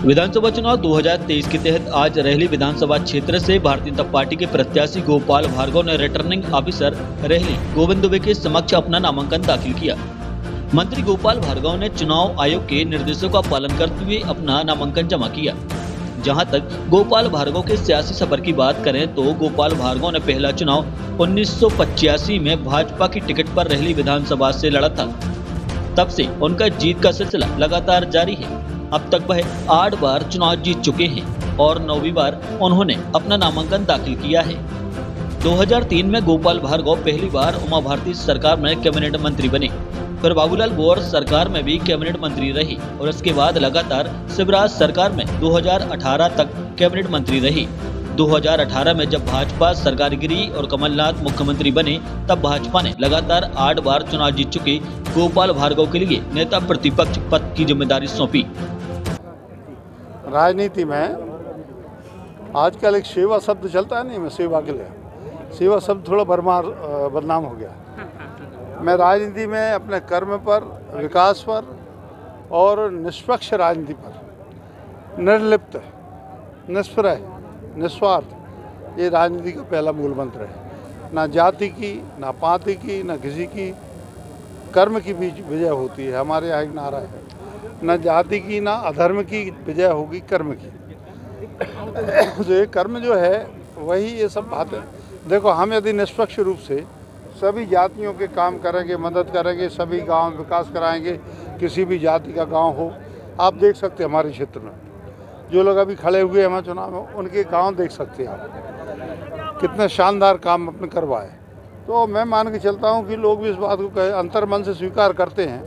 विधानसभा चुनाव 2023 के तहत आज रेहली विधानसभा क्षेत्र से भारतीय जनता पार्टी के प्रत्याशी गोपाल भार्गव ने रिटर्निंग ऑफिसर रेहली गोविंद दुबे के समक्ष अपना नामांकन दाखिल किया। मंत्री गोपाल भार्गव ने चुनाव आयोग के निर्देशों का पालन करते हुए अपना नामांकन जमा किया। जहां तक गोपाल भार्गव के सियासी सफर की बात करें तो गोपाल भार्गव ने पहला चुनाव 1985 में भाजपा की टिकट पर रेहली विधानसभा से लड़ा था। तब से उनका जीत का सिलसिला लगातार जारी है। अब तक वह 8 बार चुनाव जीत चुके हैं और 9वीं बार उन्होंने अपना नामांकन दाखिल किया है। 2003 में गोपाल भार्गव पहली बार उमा भारती सरकार में कैबिनेट मंत्री बने, फिर बाबूलाल गौर सरकार में भी कैबिनेट मंत्री रहे और इसके बाद लगातार शिवराज सरकार में 2018 तक कैबिनेट मंत्री रहे। 2018 में जब भाजपा सरकार गिरी और कमलनाथ मुख्यमंत्री बने, तब भाजपा ने लगातार 8 बार चुनाव जीत चुके गोपाल भार्गव के लिए नेता प्रतिपक्ष पद की जिम्मेदारी सौंपी। राजनीति में आजकल एक सेवा शब्द चलता है, नहीं मैं सेवा के लिए, सेवा शब्द थोड़ा बदनाम हो गया। मैं राजनीति में अपने कर्म पर, विकास पर और निष्पक्ष राजनीति पर, निर्लिप्त, निष्प्रह, निस्वार्थ, ये राजनीति का पहला मूल मंत्र है। ना जाति की, ना पाति की, ना किसी की कर्म की बीच विजय होती है। हमारे यहाँ एक नारा है, न जाति की ना अधर्म की विजय होगी कर्म की। तो ये कर्म जो है वही ये सब बातें। देखो, हम यदि निष्पक्ष रूप से सभी जातियों के काम करेंगे, मदद करेंगे, सभी गांव विकास कराएंगे, किसी भी जाति का गांव हो, आप देख सकते हैं हमारे क्षेत्र में जो लोग अभी खड़े हुए हैं हमारे चुनाव में, उनके गांव देख सकते हैं आप, कितने शानदार काम अपने करवाए। तो मैं मान के चलता हूं कि लोग भी इस बात को अंतर्मन से स्वीकार करते हैं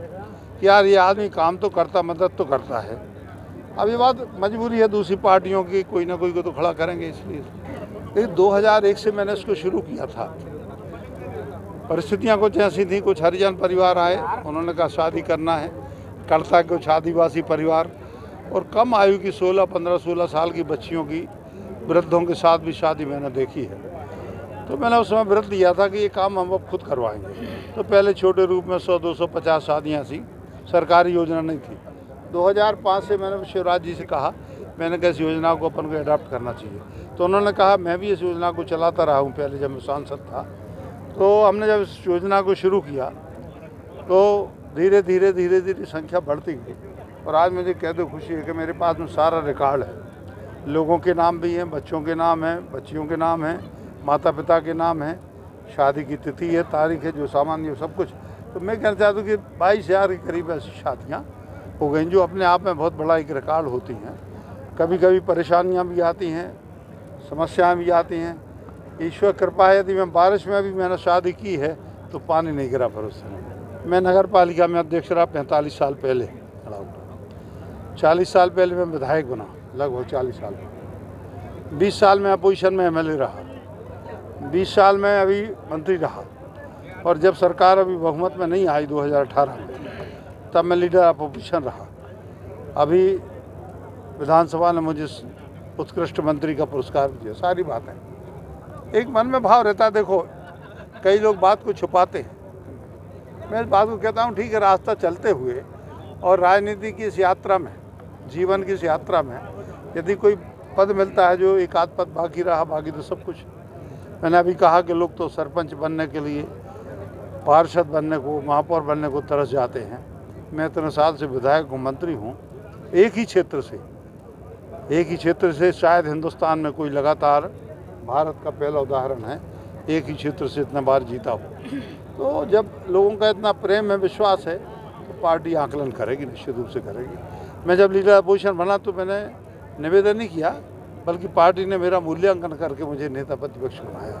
कि यार ये आदमी काम तो करता, मदद तो करता है। अब ये बात मजबूरी है दूसरी पार्टियों की, कोई ना कोई को तो खड़ा करेंगे इसलिए। लेकिन 2001 से मैंने इसको शुरू किया था। परिस्थितियाँ कुछ ऐसी थी, कुछ हरिजन परिवार आए, उन्होंने कहा शादी करना है, करता कुछ आदिवासी परिवार और कम आयु की 16, 15, 16 साल की बच्चियों की, वृद्धों के साथ भी शादी मैंने देखी है। तो मैंने उस समय व्रत लिया था कि ये काम हम अब खुद करवाएंगे। तो पहले छोटे रूप में 100, 250 शादियाँ थी, सरकारी योजना नहीं थी। 2005 से मैंने शिवराज जी से कहा, मैंने कहा इस योजना को अपन को अडॉप्ट करना चाहिए। तो उन्होंने कहा मैं भी इस योजना को चलाता रहा हूँ पहले जब मैं सांसद था। तो हमने जब इस योजना को शुरू किया तो धीरे धीरे संख्या बढ़ती गई और आज मुझे कह दो खुशी है कि मेरे पास में सारा रिकॉर्ड है। लोगों के नाम भी हैं, बच्चों के नाम हैं, बच्चियों के नाम हैं, माता पिता के नाम हैं, शादी की तिथि है, तारीख है, जो सामान्य सब कुछ। तो मैं कहना चाहता हूँ कि 22,000 के करीब ऐसी शादियाँ हो गई जो अपने आप में बहुत बड़ा एक रिकॉर्ड होती हैं। कभी कभी परेशानियाँ भी आती हैं, समस्याएं भी आती हैं। ईश्वर कृपा है, यदि मैं बारिश में भी मैंने शादी की है तो पानी नहीं गिरा पर उस समय। मैं नगर पालिका में अध्यक्ष रहा 45 साल पहले, 40 साल पहले मैं विधायक बना, लगभग 40 साल। 20 साल में अपोजिशन में MLA रहा, 20 साल में अभी मंत्री रहा और जब सरकार अभी बहुमत में नहीं आई 2018 में, तब मैं लीडर अपोजिशन रहा। अभी विधानसभा ने मुझे उत्कृष्ट मंत्री का पुरस्कार भी दिया। सारी बातें एक मन में भाव रहता है। देखो, कई लोग बात को छुपाते हैं, मैं इस बात को कहता हूँ ठीक है, रास्ता चलते हुए और राजनीति की इस यात्रा में, जीवन की इस यात्रा में यदि कोई पद मिलता है, जो एक आध पद बाकी रहा, बाकी तो सब कुछ। मैंने अभी कहा कि लोग तो सरपंच बनने के लिए, पार्षद बनने को, महापौर बनने को तरस जाते हैं। मैं इतने साल से विधायक हूँ, मंत्री हूँ, एक ही क्षेत्र से शायद हिंदुस्तान में कोई लगातार, भारत का पहला उदाहरण है, एक ही क्षेत्र से इतना बार जीता हो। तो जब लोगों का इतना प्रेम है, विश्वास है, तो पार्टी आकलन करेगी, निश्चित रूप से करेगी। मैं जब लीडर अपोजिशन बना तो मैंने निवेदन नहीं किया, बल्कि पार्टी ने मेरा मूल्यांकन करके मुझे नेता प्रतिपक्ष बनाया।